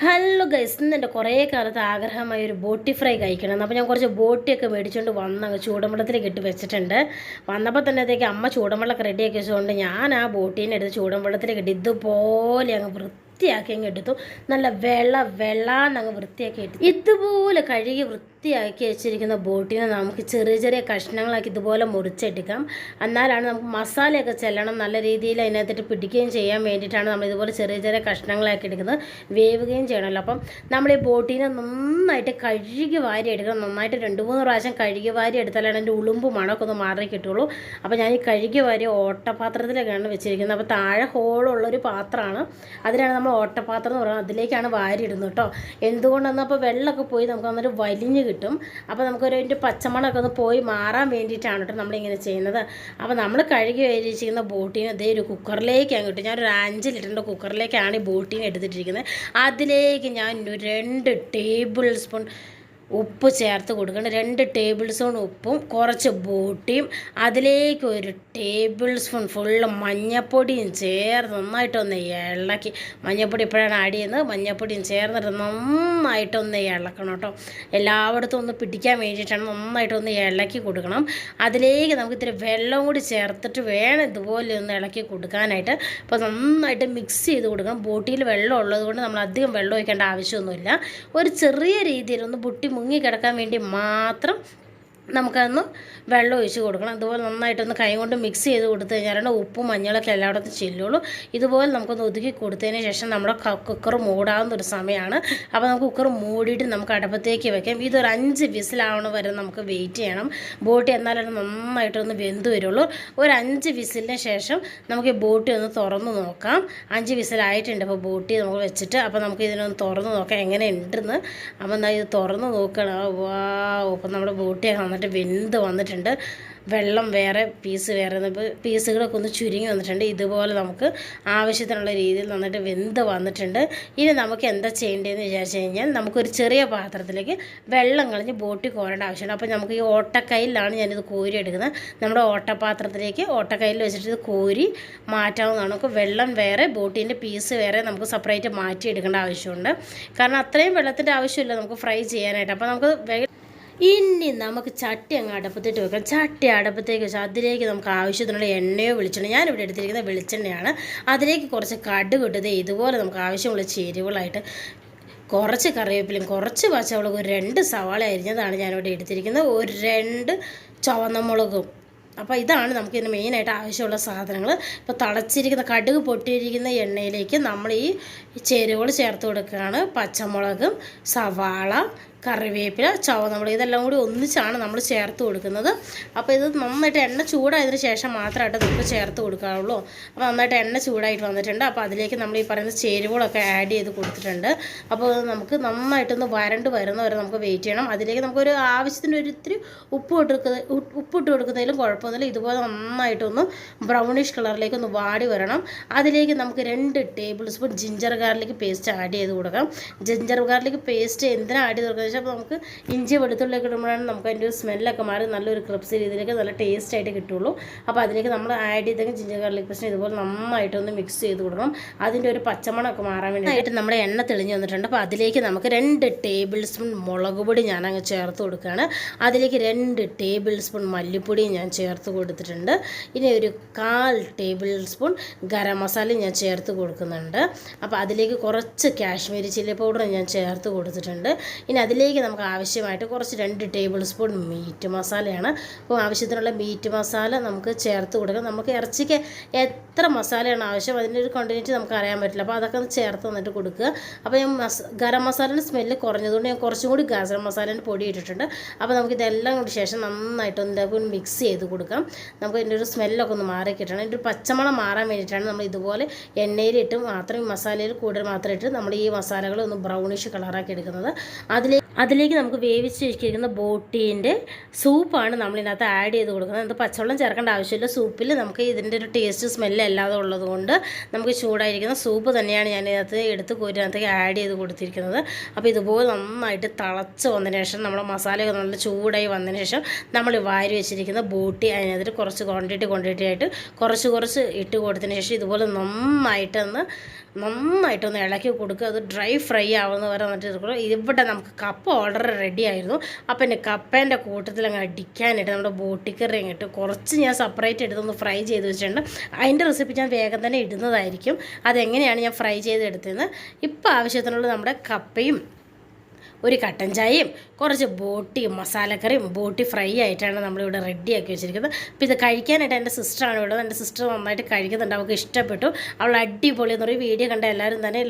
Hello guys, ഇന്ന് എൻ്റെ കുറേ കാലത്ത് ആഗ്രഹമായ ഒരു ബോട്ടി ഫ്രൈ കഴിക്കണം. അപ്പോൾ ഞാൻ കുറച്ച് ബോട്ടിയൊക്കെ മേടിച്ചുകൊണ്ട് വന്ന് അങ്ങ് ചൂടുവെള്ളത്തിലേക്ക് ഇട്ട് വെച്ചിട്ടുണ്ട്. വന്നപ്പോൾ തന്നെ അതേക്ക് അമ്മ ചൂടുവെള്ളമൊക്കെ റെഡിയാക്കി വെച്ചതുകൊണ്ട് ഞാൻ ആ ബോട്ടീനെ എടുത്ത് ചൂടുവെള്ളത്തിലേക്ക് ഇട്ട് ഇതുപോലെ അങ്ങ് വൃത്തിയാക്കി അങ്ങ് എടുത്തു. നല്ല വെള്ളാന്നങ്ങ് വൃത്തിയാക്കി എടുത്തു. ഇതുപോലെ കഴുകി വൃത്തിയാക്കി വെച്ചിരിക്കുന്ന ബോട്ടിനെ നമുക്ക് ചെറിയ ചെറിയ കഷ്ണങ്ങളാക്കി ഇതുപോലെ മുറിച്ചെടുക്കാം. എന്നാലാണ് നമുക്ക് മസാലയൊക്കെ ചെല്ലണം, നല്ല രീതിയിൽ അതിനകത്തിട്ട് പിടിക്കുകയും ചെയ്യാൻ വേണ്ടിയിട്ടാണ് നമ്മൾ ഇതുപോലെ ചെറിയ ചെറിയ കഷ്ണങ്ങളാക്കി എടുക്കുന്നത്. വേവുകയും ചെയ്യണമല്ലോ. അപ്പം നമ്മൾ ഈ ബോട്ടിനെ നന്നായിട്ട് കഴുകി വാരി എടുക്കണം. നന്നായിട്ട് 2-3 പ്രാവശ്യം കഴുകി വാരി എടുത്താലാണ് അതിൻ്റെ ഉളുമ്പ് മണമൊക്കെ ഒന്ന് മാറി കിട്ടുള്ളൂ. അപ്പോൾ ഞാൻ ഈ കഴുകി വാരി ഓട്ടപാത്രത്തിലേക്കാണ് വെച്ചിരിക്കുന്നത്. അപ്പോൾ താഴെ ഹോളുള്ളൊരു പാത്രമാണ്, അതിനാണ് നമ്മൾ ഓട്ടപാത്രം എന്ന് പറയുന്നത്. അതിലേക്കാണ് വാരി ഇടുന്നത് കേട്ടോ. എന്തുകൊണ്ടെന്നാൽ അപ്പോൾ വെള്ളമൊക്കെ പോയി നമുക്ക് വന്നിട്ട് വലിഞ്ഞ് കിട്ടും. അപ്പോൾ നമുക്കൊരു അതിൻ്റെ പച്ചമണമൊക്കെ ഒന്ന് പോയി മാറാൻ വേണ്ടിയിട്ടാണ് കേട്ടോ നമ്മളിങ്ങനെ ചെയ്യുന്നത്. അപ്പോൾ നമ്മൾ കഴുകി വെച്ചിരിക്കുന്ന ബോട്ടീനെ അതേ ഒരു കുക്കറിലേക്കാണ് കിട്ടും. ഞാനൊരു 5 ലിറ്ററിൻ്റെ കുക്കറിലേക്കാണ് ഈ ബോട്ടീനെ എടുത്തിട്ടിരിക്കുന്നത്. അതിലേക്ക് ഞാൻ 2 ടേബിൾ സ്പൂൺ ഉപ്പ് ചേർത്ത് കൊടുക്കണം. 2 ടേബിൾ സ്പൂൺ ഉപ്പും കുറച്ച് ബോട്ടിയും അതിലേക്ക് 1 ടേബിൾ സ്പൂൺ ഫുള്ള് മഞ്ഞൾപ്പൊടിയും ചേർത്ത് നന്നായിട്ടൊന്ന് ഇളക്കി. മഞ്ഞൾപ്പൊടി ഇപ്പോഴാണ് ആഡ് ചെയ്യുന്നത്. മഞ്ഞൾപ്പൊടിയും ചേർന്നിട്ട് നന്നായിട്ടൊന്ന് ഇളക്കണം കേട്ടോ. എല്ലായിടത്തും ഒന്ന് പിടിക്കാൻ വേണ്ടിയിട്ടാണ് നന്നായിട്ടൊന്ന് ഇളക്കി കൊടുക്കണം. അതിലേക്ക് നമുക്ക് ഇത്തിരി വെള്ളം കൂടി ചേർത്തിട്ട് വേണം ഇതുപോലെ ഒന്ന് ഇളക്കി കൊടുക്കാനായിട്ട്. അപ്പോൾ നന്നായിട്ട് മിക്സ് ചെയ്ത് കൊടുക്കണം. ബോട്ടിയിൽ വെള്ളം ഉള്ളത് കൊണ്ട് നമ്മൾ അധികം വെള്ളം ഒഴിക്കേണ്ട ആവശ്യമൊന്നുമില്ല. ഒരു ചെറിയ രീതിയിലൊന്ന് പൊട്ടി മുങ്ങി കിടക്കാൻ വേണ്ടി മാത്രം നമുക്കതൊന്ന് വെള്ളം ഒഴിച്ച് കൊടുക്കണം. ഇതുപോലെ നന്നായിട്ടൊന്ന് കൈ കൊണ്ട് മിക്സ് ചെയ്ത് കൊടുത്തു കഴിഞ്ഞാലാണ് ഉപ്പും മഞ്ഞളൊക്കെ എല്ലായിടത്തും ചെല്ലുള്ളൂ. ഇതുപോലെ നമുക്കൊന്ന് ഒതുക്കി കൊടുത്തതിന് ശേഷം നമ്മുടെ കുക്കർ മൂടാവുന്നൊരു സമയമാണ്. അപ്പോൾ നമുക്ക് കുക്കർ മൂടിയിട്ട് നമുക്ക് അടുപ്പത്തേക്ക് വെക്കാം. ഇതൊരു 5 വിസിലാവണ വരെ നമുക്ക് വെയിറ്റ് ചെയ്യണം. ബോട്ടി എന്നാലും നന്നായിട്ടൊന്ന് വെന്ത് വരുള്ളൂ. ഒരു 5 വിസിലിന് ശേഷം നമുക്ക് ഈ ബോട്ടി ഒന്ന് തുറന്ന് നോക്കാം. 5 വിസിലായിട്ടുണ്ട്. അപ്പോൾ ബോട്ടി നമുക്ക് വെച്ചിട്ട് അപ്പോൾ നമുക്ക് ഇതിനൊന്ന് തുറന്ന് നോക്കാം എങ്ങനെ ഉണ്ടെന്ന്. അപ്പോൾ എന്നാൽ ഇത് തുറന്ന് നോക്കണം. വാ, അപ്പോൾ നമ്മുടെ ബോട്ടിയൊക്കെ വന്നിട്ട് വെന്ത് വന്നിട്ടുണ്ട്. വെള്ളം വേറെ പീസ് വേറെ പീസുകളൊക്കെ ഒന്ന് ചുരുങ്ങി വന്നിട്ടുണ്ട്. ഇതുപോലെ നമുക്ക് ആവശ്യത്തിനുള്ള രീതിയിൽ നന്നായിട്ട് വെന്ത് വന്നിട്ടുണ്ട്. ഇനി നമുക്ക് എന്താ ചെയ്യേണ്ടതെന്ന് വിചാരിച്ചു കഴിഞ്ഞാൽ നമുക്കൊരു ചെറിയ പാത്രത്തിലേക്ക് വെള്ളം കളഞ്ഞ് ബോട്ടി കോരേണ്ട ആവശ്യമുണ്ട്. അപ്പോൾ നമുക്ക് ഈ ഓട്ടക്കൈയിലാണ് ഞാനിത് കോരി എടുക്കുന്നത്. നമ്മുടെ ഓട്ടപാത്രത്തിലേക്ക് ഓട്ടക്കൈയിൽ വെച്ചിട്ട് ഇത് കോരി മാറ്റാവുന്നതാണ്. നമുക്ക് വെള്ളം വേറെ ബോട്ടീൻ്റെ പീസ് വേറെ നമുക്ക് സെപ്പറേറ്റ് മാറ്റി എടുക്കേണ്ട ആവശ്യമുണ്ട്. കാരണം അത്രയും വെള്ളത്തിൻ്റെ ആവശ്യമില്ല നമുക്ക് ഫ്രൈ ചെയ്യാനായിട്ട്. അപ്പോൾ നമുക്ക് ഇനി നമുക്ക് ചട്ടി അങ്ങ് അടുപ്പത്തിട്ട് വെക്കാം. ചട്ടി അടുപ്പത്തേക്ക് വെച്ചാൽ അതിലേക്ക് നമുക്ക് ആവശ്യത്തിനുള്ള എണ്ണയോ വെളിച്ചെണ്ണ, ഞാനിവിടെ എടുത്തിരിക്കുന്ന വെളിച്ചെണ്ണയാണ്. അതിലേക്ക് കുറച്ച് കടുക് ഇട്ടത് ഇതുപോലെ നമുക്ക് ആവശ്യമുള്ള ചേരുവകളായിട്ട് കുറച്ച് കറിവേപ്പിലയും കുറച്ച് പച്ചമുളകും 2 സവാള അരിഞ്ഞതാണ് ഞാനിവിടെ എടുത്തിരിക്കുന്നത്. 2 ചുവന്ന മുളകും. അപ്പോൾ ഇതാണ് നമുക്ക് ഇതിന് മെയിനായിട്ട് ആവശ്യമുള്ള സാധനങ്ങൾ. ഇപ്പോൾ തിളച്ചിരിക്കുന്ന കടുക് പൊട്ടിയിരിക്കുന്ന എണ്ണയിലേക്ക് നമ്മൾ ഈ ചേരുവകൾ ചേർത്ത് കൊടുക്കുകയാണ്. പച്ചമുളകും സവാള കറിവേപ്പില ചുവന്നമുളക് ഇതെല്ലാം കൂടി ഒന്നിച്ചാണ് നമ്മൾ ചേർത്ത് കൊടുക്കുന്നത്. അപ്പോൾ ഇത് നന്നായിട്ട് എണ്ണ ചൂടായതിനു ശേഷം മാത്രമായിട്ട് നമുക്ക് ചേർത്ത് കൊടുക്കാറുള്ളൂ. അപ്പോൾ നന്നായിട്ട് എണ്ണ ചൂടായിട്ട് വന്നിട്ടുണ്ട്. അപ്പോൾ അതിലേക്ക് നമ്മൾ ഈ പറയുന്ന ചേരുവകളൊക്കെ ആഡ് ചെയ്ത് കൊടുത്തിട്ടുണ്ട്. അപ്പോൾ നമുക്ക് നന്നായിട്ടൊന്ന് വരുന്നവരെ നമുക്ക് വെയിറ്റ് ചെയ്യണം. അതിലേക്ക് നമുക്കൊരു ആവശ്യത്തിന് ഇത്തിരി ഉപ്പിട്ട് കൊടുക്കുന്നതിലും കുഴപ്പമൊന്നുമില്ല. ഇതുപോലെ നന്നായിട്ടൊന്ന് ബ്രൗണിഷ് കളറിലേക്ക് ഒന്ന് വാടി വരണം. അതിലേക്ക് നമുക്ക് 2 table spoon ginger garlic paste add ചെയ്ത് കൊടുക്കാം. ജിഞ്ചർ ഗാർലിക് പേസ്റ്റ് എന്തിനാണ് ആഡ് ചെയ്ത് കൊടുക്കുന്നത്? അപ്പോൾ നമുക്ക് ഇഞ്ചി വെളുത്തുള്ളിയൊക്കെ ഇടുമ്പോഴാണ് നമുക്ക് അതിൻ്റെ ഒരു സ്മെല്ലൊക്കെ മാറി നല്ലൊരു ക്രിപ്സ് രീതിയിലേക്ക് നല്ല ടേസ്റ്റ് ആയിട്ട് കിട്ടുള്ളൂ. അപ്പോൾ അതിലേക്ക് നമ്മൾ ആഡ് ചെയ്തെങ്കിൽ ജിഞ്ചർ ഗാർലിക് പേസ്റ്റ് ഇതുപോലെ നന്നായിട്ടൊന്ന് മിക്സ് ചെയ്ത് കൊടുക്കണം. അതിൻ്റെ ഒരു പച്ചമണമൊക്കെ മാറാൻ വേണ്ടിയിട്ട് നമ്മുടെ എണ്ണ തെളിഞ്ഞ് വന്നിട്ടുണ്ട്. അപ്പോൾ അതിലേക്ക് നമുക്ക് 2 ടേബിൾ സ്പൂൺ മുളക് പൊടി ഞാൻ അങ്ങ് ചേർത്ത് കൊടുക്കുകയാണ്. അതിലേക്ക് 2 ടേബിൾ സ്പൂൺ മല്ലിപ്പൊടി ഞാൻ ചേർത്ത് കൊടുത്തിട്ടുണ്ട്. ഇനി ഒരു 1/4 ടേബിൾ സ്പൂൺ ഗരം മസാല ഞാൻ ചേർത്ത് കൊടുക്കുന്നുണ്ട്. അപ്പോൾ അതിലേക്ക് കുറച്ച് കാശ്മീരി ചില്ലി പൗഡർ ഞാൻ ചേർത്ത് കൊടുത്തിട്ടുണ്ട്. ഇനി അതിലേക്ക് നമുക്ക് ആവശ്യമായിട്ട് കുറച്ച് 2 ടേബിൾ സ്പൂൺ മീറ്റ് മസാലയാണ്. അപ്പോൾ ആവശ്യത്തിനുള്ള മീറ്റ് മസാല നമുക്ക് ചേർത്ത് കൊടുക്കാം. നമുക്ക് ഇറച്ചിക്ക് എത്ര മസാലയാണ് ആവശ്യം അതിൻ്റെ ഒരു ക്വാണ്ടിറ്റി നമുക്ക് അറിയാൻ പറ്റില്ല. അപ്പോൾ അതൊക്കെ ഒന്ന് ചേർത്ത് വന്നിട്ട് കൊടുക്കുക. അപ്പോൾ ഞാൻ ഗരം മസാലയുടെ സ്മെല്ല് കുറഞ്ഞതുകൊണ്ട് ഞാൻ കുറച്ചും കൂടി ഗരം മസാലേൻ്റെ പൊടി ഇട്ടിട്ടുണ്ട്. അപ്പോൾ നമുക്കിതെല്ലാം കൂടി ശേഷം നന്നായിട്ടൊന്ന് മിക്സ് ചെയ്ത് കൊടുക്കാം. നമുക്ക് ഇതിൻ്റെ ഒരു സ്മെല്ലൊക്കെ ഒന്ന് മാറി കിട്ടണം. ഇതിൻ്റെ ഒരു പച്ചമണം മാറാൻ വേണ്ടിയിട്ടാണ് നമ്മൾ ഇതുപോലെ എണ്ണയിലിട്ട് മാത്രം മസാലയിൽ കൂടുതൽ മാത്രം ഇട്ട് നമ്മൾ ഈ മസാലകൾ ഒന്ന് ബ്രൗണിഷ് കളറാക്കി എടുക്കുന്നത്. അതിലേക്ക് നമുക്ക് വേവിച്ച് വെച്ചിരിക്കുന്ന ബോട്ടീൻ്റെ സൂപ്പാണ് നമ്മളിതിനകത്ത് ആഡ് ചെയ്ത് കൊടുക്കുന്നത്. അത് പച്ചവെള്ളം ചേർക്കേണ്ട ആവശ്യമില്ല. സൂപ്പിൽ നമുക്ക് ഇതിൻ്റെ ഒരു ടേസ്റ്റ് സ്മെല്ല് അല്ലാതെ ഉള്ളത് കൊണ്ട് നമുക്ക് ചൂടായിരിക്കുന്ന സൂപ്പ് തന്നെയാണ് ഞാൻ ഇതിനകത്ത് എടുത്ത് കോരിനകത്തേക്ക് ആഡ് ചെയ്ത് കൊടുത്തിരിക്കുന്നത്. അപ്പോൾ ഇതുപോലെ നന്നായിട്ട് തിളച്ച് വന്നതിന് ശേഷം നമ്മുടെ മസാലയൊക്കെ നല്ല ചൂടായി വന്നതിന് ശേഷം നമ്മൾ വാരി വെച്ചിരിക്കുന്ന ബോട്ടി അതിനകത്ത് കുറച്ച് ക്വാണ്ടിറ്റി ആയിട്ട് കുറച്ച് ഇട്ട് കൊടുത്തതിന് ശേഷം ഇതുപോലെ നന്നായിട്ടൊന്ന് നന്നായിട്ടൊന്ന് ഇളക്കി കൊടുക്കുക. അത് ഡ്രൈ ഫ്രൈ ആവുന്ന വരെ വന്നിട്ട് എടുക്കണം. ഇവിടെ നമുക്ക് കപ്പ ഓൾറെഡി റെഡി ആയിരുന്നു. അപ്പം എൻ്റെ കപ്പേൻ്റെ കൂട്ടത്തിൽ അങ്ങ് അടിക്കാനായിട്ട് നമ്മുടെ ബോട്ടിക്കറി അങ്ങോട്ട് കുറച്ച് ഞാൻ സെപ്പറേറ്റ് എടുത്തൊന്ന് ഫ്രൈ ചെയ്ത് വെച്ചിട്ടുണ്ട്. അതിൻ്റെ റെസിപ്പി ഞാൻ വേഗം തന്നെ ഇടുന്നതായിരിക്കും. അതെങ്ങനെയാണ് ഞാൻ ഫ്രൈ ചെയ്തെടുത്തതെന്ന്. ഇപ്പോൾ ആവശ്യത്തിനുള്ള നമ്മുടെ കപ്പയും ഒരു കട്ടൻ ചായയും കുറച്ച് ബോട്ടിയും മസാലക്കറിയും ബോട്ടി ഫ്രൈ ആയിട്ടാണ് നമ്മളിവിടെ റെഡിയാക്കി വെച്ചിരിക്കുന്നത്. അപ്പോൾ ഇത് കഴിക്കാനായിട്ട് എൻ്റെ സിസ്റ്ററാണ് ഇവിടെ. എൻ്റെ സിസ്റ്റർ നന്നായിട്ട് കഴിക്കുന്നുണ്ട്, അവൾക്ക് ഇഷ്ടപ്പെട്ടു. അവൾ അടിപൊളി എന്നൊരു വീഡിയോ കണ്ട എല്ലാവരും തന്നെ